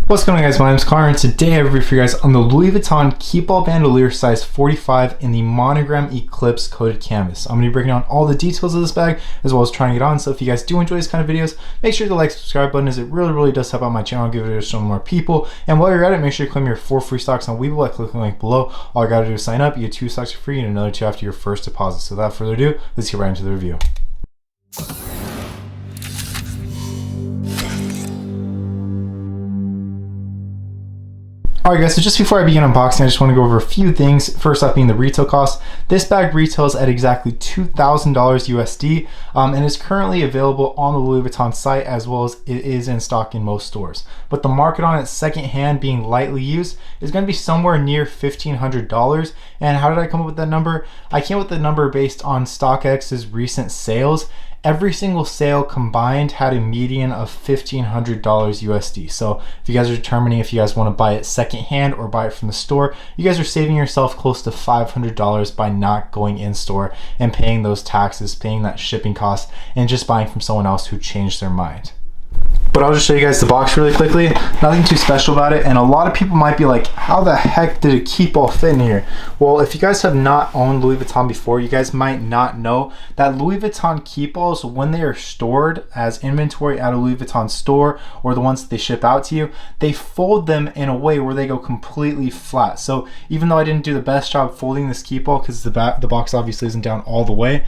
What's going on, guys? My name is Connor, and today I have a review for you guys on the Louis Vuitton Keepall Bandouliere size 45 in the Monogram Eclipse coated canvas. I'm going to be breaking down all the details of this bag as well as trying it on. So if you guys do enjoy this kind of videos, make sure to like, subscribe button, as it really does help out my channel, give it to some more people. And while you're at it, make sure you claim your 4 free stocks on Webull by clicking the link below. All you got to do is sign up. You get 2 stocks for free and another 2 after your first deposit. So without further ado, let's get right into the review. Alright guys, so just before I begin unboxing, I just want to go over a few things. First off being the retail cost. This bag retails at exactly $2,000 USD and is currently available on the Louis Vuitton site, as well as it is in stock in most stores. But the market on it secondhand, being lightly used, is going to be somewhere near $1,500. And how did I come up with that number? I came up with the number based on StockX's recent sales. Every single sale combined had a median of $1,500 USD. So if you guys are determining if you guys want to buy it secondhand or buy it from the store, you guys are saving yourself close to $500 by not going in store and paying those taxes, paying that shipping cost, and just buying from someone else who changed their mind. But I'll just show you guys the box really quickly. Nothing too special about it, and a lot of people might be like, how the heck did a Keepall fit in here? Well, if you guys have not owned Louis Vuitton before, you guys might not know that Louis Vuitton Keepalls, when they are stored as inventory at a Louis Vuitton store or the ones that they ship out to you, they fold them in a way where they go completely flat. So even though I didn't do the best job folding this Keepall, because the box obviously isn't down all the way,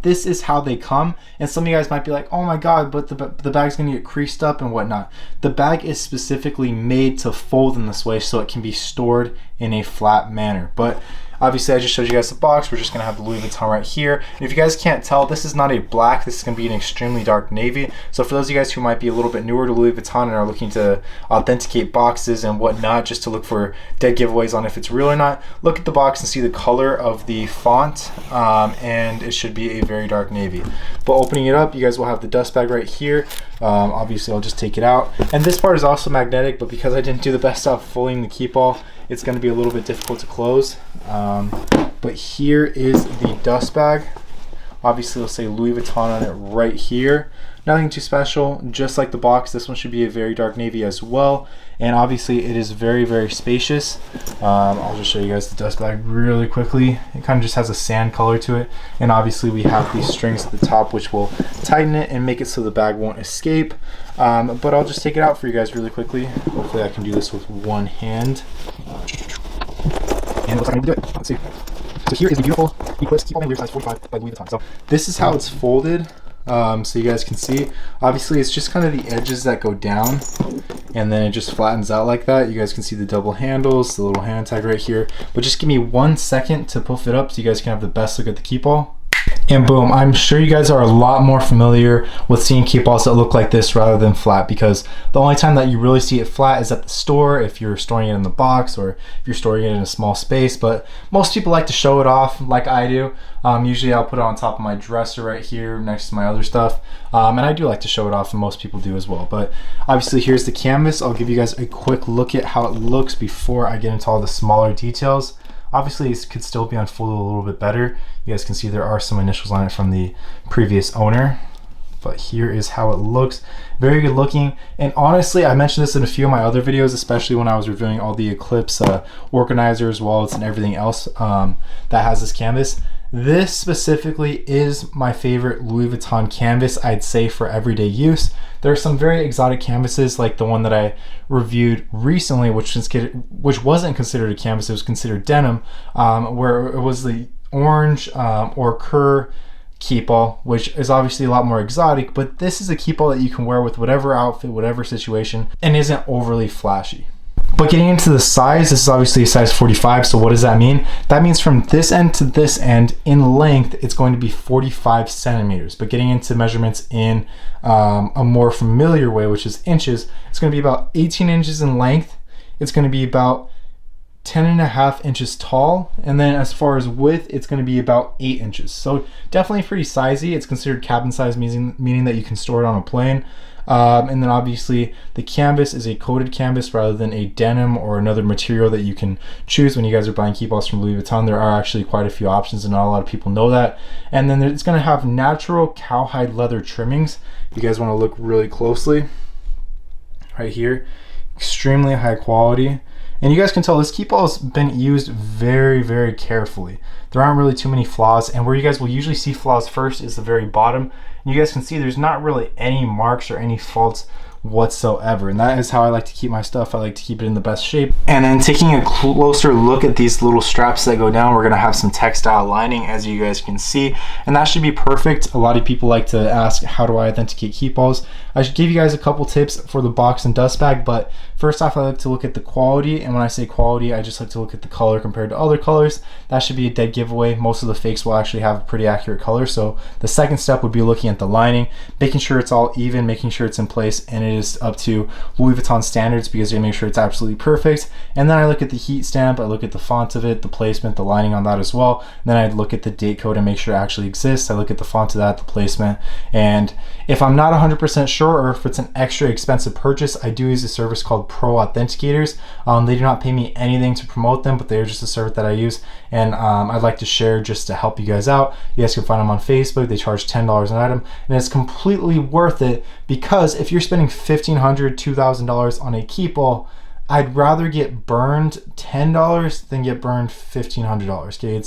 this is how they come. And some of you guys might be like, oh my god, but the bag's gonna get creased up and whatnot. The bag is specifically made to fold in this way so it can be stored in a flat manner. But obviously I just showed you guys the box. We're just gonna have the Louis Vuitton right here. And if you guys can't tell, this is not a black, this is gonna be an extremely dark navy. So for those of you guys who might be a little bit newer to Louis Vuitton and are looking to authenticate boxes and whatnot, just to look for dead giveaways on if it's real or not, look at the box and see the color of the font, and it should be a very dark navy. But opening it up, you guys will have the dust bag right here. Obviously I'll just take it out, and this part is also magnetic, but because I didn't do the best job folding the Keepall, it's going to be a little bit difficult to close. But here is the dust bag. Obviously it'll say Louis Vuitton on it right here. Nothing too special, just like the box. This one should be a very dark navy as well, and obviously it is very spacious. I'll just show you guys the dust bag really quickly. It kind of just has a sand color to it, and obviously we have these strings at the top which will tighten it and make it so the bag won't escape. But I'll just take it out for you guys really quickly. Hopefully I can do this with one hand. And it looks like I'm able to do it. Let's see. So here is the beautiful Eclipse Keepall Bandouliere size 45 by Louis Vuitton. So this is how it's folded. So you guys can see, obviously it's just kind of the edges that go down, and then it just flattens out like that. You guys can see the double handles, the little hand tag right here. But just give me 1 second to puff it up so you guys can have the best look at the Keepall. And boom, I'm sure you guys are a lot more familiar with seeing Keepalls that look like this rather than flat, because the only time that you really see it flat is at the store, if you're storing it in the box or if you're storing it in a small space. But most people like to show it off like I do. Usually I'll put it on top of my dresser right here next to my other stuff, and I do like to show it off, and most people do as well. But obviously here's the canvas. I'll give you guys a quick look at how it looks before I get into all the smaller details. Obviously it could still be unfolded a little bit better. You guys can see there are some initials on it from the previous owner, but here is how it looks. Very good looking. And honestly, I mentioned this in a few of my other videos, especially when I was reviewing all the Eclipse organizers, wallets, and everything else that has this canvas. This specifically is my favorite Louis Vuitton canvas, I'd say, for everyday use. There are some very exotic canvases, like the one that I reviewed recently, which wasn't considered a canvas, it was considered denim, where it was the orange or cur Keepall, which is obviously a lot more exotic, but this is a Keepall that you can wear with whatever outfit, whatever situation, and isn't overly flashy. But getting into the size, this is obviously a size 45, so what does that mean? That means from this end to this end, in length, it's going to be 45 centimeters. But getting into measurements in a more familiar way, which is inches, it's going to be about 18 inches in length. It's going to be about 10.5 inches tall, and then as far as width, it's going to be about 8 inches. So definitely pretty sizey. It's considered cabin size, meaning that you can store it on a plane. And then obviously the canvas is a coated canvas rather than a denim or another material that you can choose when you guys are buying Keepalls from Louis Vuitton. There are actually quite a few options, and not a lot of people know that. And then it's going to have natural cowhide leather trimmings. If you guys want to look really closely right here, extremely high quality. And you guys can tell this Keepall has been used very, very carefully. There aren't really too many flaws, and where you guys will usually see flaws first is the very bottom. And you guys can see there's not really any marks or any faults whatsoever, and that is how I like to keep my stuff. I like to keep it in the best shape. And then taking a closer look at these little straps that go down, we're gonna have some textile lining, as you guys can see, and that should be perfect. A lot of people like to ask, how do I authenticate Keepalls? I should give you guys a couple tips for the box and dust bag, but first off, I like to look at the quality, and when I say quality, I just like to look at the color compared to other colors. That should be a dead giveaway. Most of the fakes will actually have a pretty accurate color, so the second step would be looking at the lining, making sure it's all even, making sure it's in place, and it is up to Louis Vuitton standards because they make sure it's absolutely perfect. And then I look at the heat stamp, I look at the font of it, the placement, the lining on that as well. And then I'd look at the date code and make sure it actually exists. I look at the font of that, the placement, and if I'm not 100% sure or if it's an extra expensive purchase, I do use a service called Pro Authenticators. They do not pay me anything to promote them, but they're just a service that I use, and I'd like to share just to help you guys out. You guys can find them on Facebook. They charge $10 an item, and it's completely worth it because if you're spending $1,500, $2,000 on a Keepall, I'd rather get burned $10 than get burned $1,500. Okay,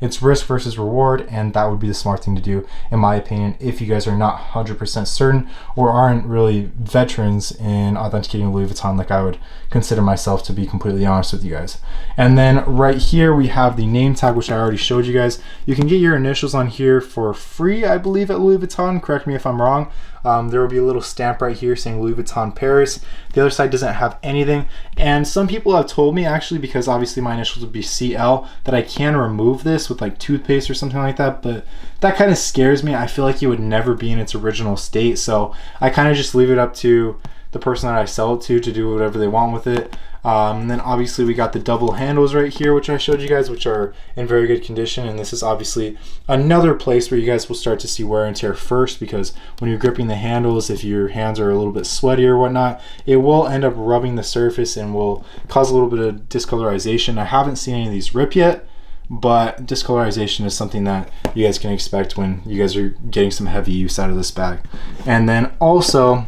it's risk versus reward, and that would be the smart thing to do, in my opinion, if you guys are not 100% certain or aren't really veterans in authenticating Louis Vuitton like I would consider myself, to be completely honest with you guys. And then right here we have the name tag, which I already showed you guys. You can get your initials on here for free, I believe, at Louis Vuitton. Correct me if I'm wrong. There will be a little stamp right here saying Louis Vuitton Paris. The other side doesn't have anything, and some people have told me, actually, because obviously my initials would be CL, that I can remove this with like toothpaste or something like that, but that kind of scares me. I feel like it would never be in its original state, so I kind of just leave it up to the person that I sell it to do whatever they want with it. And then obviously we got the double handles right here, which I showed you guys, which are in very good condition. And this is obviously another place where you guys will start to see wear and tear first, because when you're gripping the handles, if your hands are a little bit sweaty or whatnot, it will end up rubbing the surface and will cause a little bit of discolorization. I haven't seen any of these rip yet, but discolorization is something that you guys can expect when you guys are getting some heavy use out of this bag. And then also,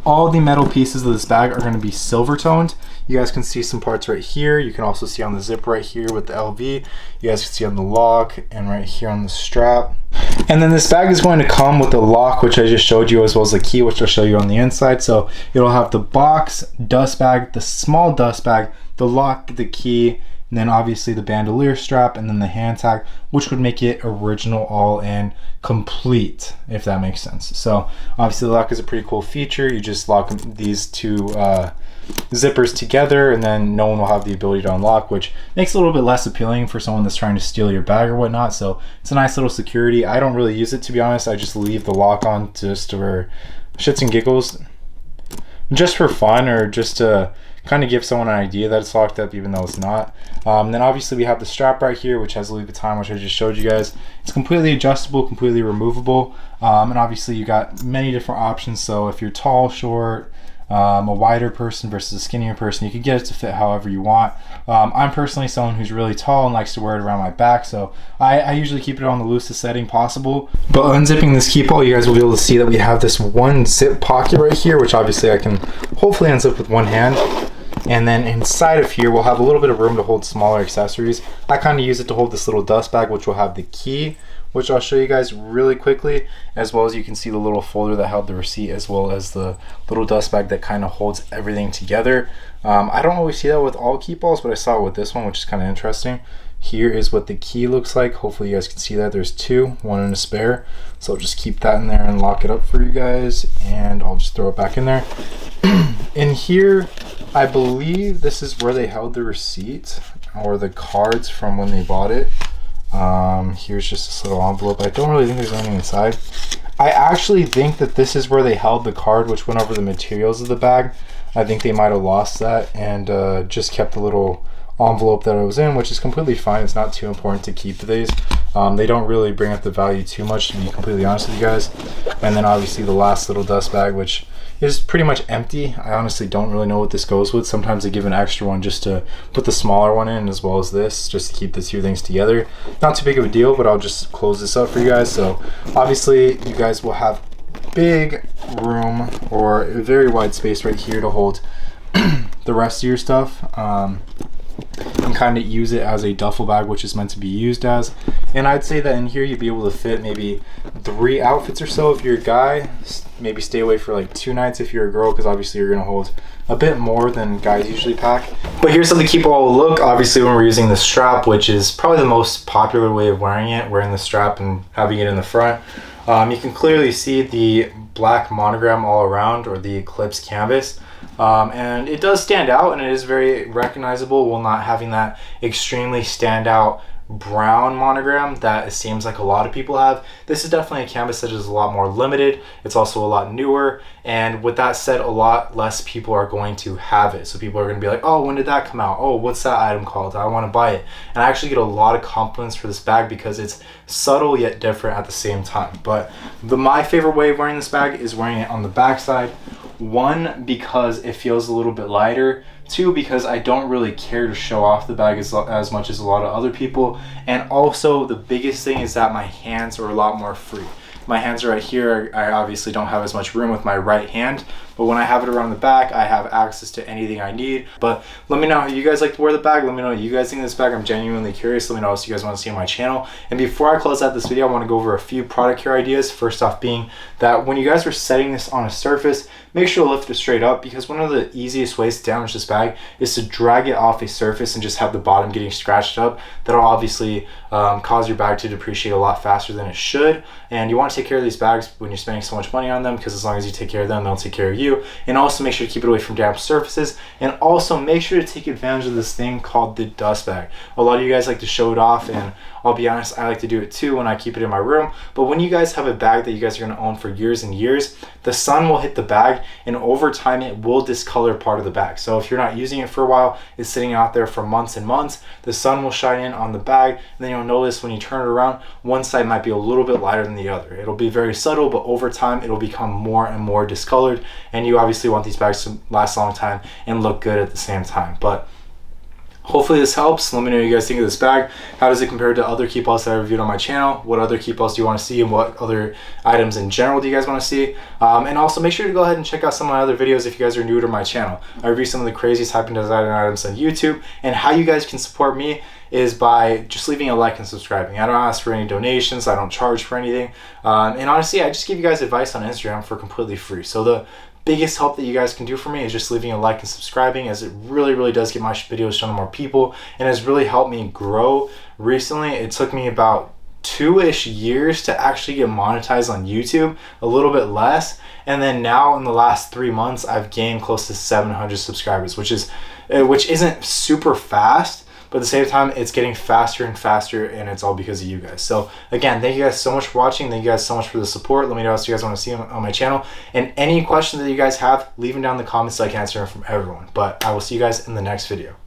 all the metal pieces of this bag are going to be silver toned. You guys can see some parts right here. You can also see on the zip right here with the LV. You guys can see on the lock and right here on the strap. And then this bag is going to come with the lock, which I just showed you, as well as the key, which I'll show you on the inside. So it'll have the box, dust bag, the small dust bag, the lock, the key, and then obviously the bandolier strap, and then the hand tag, which would make it original, all in, complete, if that makes sense. So obviously the lock is a pretty cool feature. You just lock these two zippers together, and then no one will have the ability to unlock, which makes it a little bit less appealing for someone that's trying to steal your bag or whatnot. So it's a nice little security. I don't really use it, to be honest. I just leave the lock on just for shits and giggles, just for fun, or just to kind of give someone an idea that it's locked up even though it's not. Then obviously we have the strap right here, which has Louis Vuitton, which I just showed you guys. It's completely adjustable, completely removable, and obviously you got many different options. So if you're tall, short, a wider person versus a skinnier person, you can get it to fit however you want. I'm personally someone who's really tall and likes to wear it around my back, so I usually keep it on the loosest setting possible. But unzipping this Keepall, you guys will be able to see that we have this one zip pocket right here, which obviously I can hopefully unzip with one hand. And then inside of here, we'll have a little bit of room to hold smaller accessories. I kind of use it to hold this little dust bag, which will have the key, which I'll show you guys really quickly, as well as you can see the little folder that held the receipt, as well as the little dust bag that kind of holds everything together. I don't always see that with all Keepalls, but I saw it with this one, which is kind of interesting. Here is what the key looks like. Hopefully you guys can see that. There's two, one and a spare. So I'll just keep that in there and lock it up for you guys, and I'll just throw it back in there. In here, I believe this is where they held the receipt or the cards from when they bought it. Here's just this little envelope. I don't really think there's anything inside. I actually think that this is where they held the card, which went over the materials of the bag. I think they might have lost that and just kept the little envelope that it was in, which is completely fine. It's not too important to keep these. They don't really bring up the value too much, to be completely honest with you guys. And then obviously the last little dust bag, which is pretty much empty. I honestly don't really know what this goes with. Sometimes they give an extra one just to put the smaller one in, as well as this, just to keep the two things together. Not too big of a deal, but I'll just close this up for you guys. So obviously you guys will have big room, or a very wide space right here, to hold the rest of your stuff, and kind of use it as a duffel bag, which is meant to be used as. And I'd say that in here you'd be able to fit maybe 3 outfits or so if you're a guy. Maybe stay away for like 2 nights if you're a girl, because obviously you're going to hold a bit more than guys usually pack. But here's how the Keepall will look, obviously, when we're using the strap, which is probably the most popular way of wearing it, wearing the strap and having it in the front. You can clearly see the black monogram all around, or the Eclipse canvas. And it does stand out, and it is very recognizable while not having that extremely standout brown monogram that it seems like a lot of people have. This is definitely a canvas that is a lot more limited. It's also a lot newer, and with that said, a lot less people are going to have it. So people are going to be like, oh, when did that come out? Oh, what's that item called? I want to buy it. And I actually get a lot of compliments for this bag because it's subtle yet different at the same time. But my favorite way of wearing this bag is wearing it on the back side. 1, because it feels a little bit lighter. 2, because I don't really care to show off the bag as much as a lot of other people. And also the biggest thing is that my hands are a lot more free. My hands are right here. I obviously don't have as much room with my right hand, but when I have it around the back, I have access to anything I need. But let me know how you guys like to wear the bag. Let me know what you guys think of this bag. I'm genuinely curious. Let me know what you guys want to see on my channel. And before I close out this video, I want to go over a few product care ideas. First off being that when you guys are setting this on a surface, make sure to lift it straight up, because one of the easiest ways to damage this bag is to drag it off a surface and just have the bottom getting scratched up. That'll obviously cause your bag to depreciate a lot faster than it should. And you want to take care of these bags when you're spending so much money on them, because as long as you take care of them, they'll take care of you. And also make sure to keep it away from damp surfaces, and also make sure to take advantage of this thing called the dust bag. A lot of you guys like to show it off, and I'll be honest, I like to do it too when I keep it in my room. But when you guys have a bag that you guys are going to own for years and years, the sun will hit the bag, and over time it will discolor part of the bag. So if you're not using it for a while, it's sitting out there for months and months, the sun will shine in on the bag, and then you'll notice when you turn it around, one side might be a little bit lighter than the other. It'll be very subtle, but over time it'll become more and more discolored, and you obviously want these bags to last a long time and look good at the same time. But hopefully this helps. Let me know what you guys think of this bag. How does it compare to other Keepalls that I reviewed on my channel? What other Keepalls do you want to see, and what other items in general do you guys want to see? And also make sure to go ahead and check out some of my other videos if you guys are new to my channel. I review some of the craziest hype and design items on YouTube, and how you guys can support me is by just leaving a like and subscribing. I don't ask for any donations. I don't charge for anything. And honestly, I just give you guys advice on Instagram for completely free. So the biggest help that you guys can do for me is just leaving a like and subscribing, as it really does get my videos shown to more people, and has really helped me grow recently. It took me about 2-ish years to actually get monetized on YouTube, a little bit less, and then now in the last 3 months I've gained close to 700 subscribers, which isn't super fast, but at the same time it's getting faster and faster, and it's all because of you guys. So again, thank you guys so much for watching. Thank you guys so much for the support. Let me know what you guys want to see on my channel, and any questions that you guys have, leave them down in the comments so I can answer them from everyone. But I will see you guys in the next video.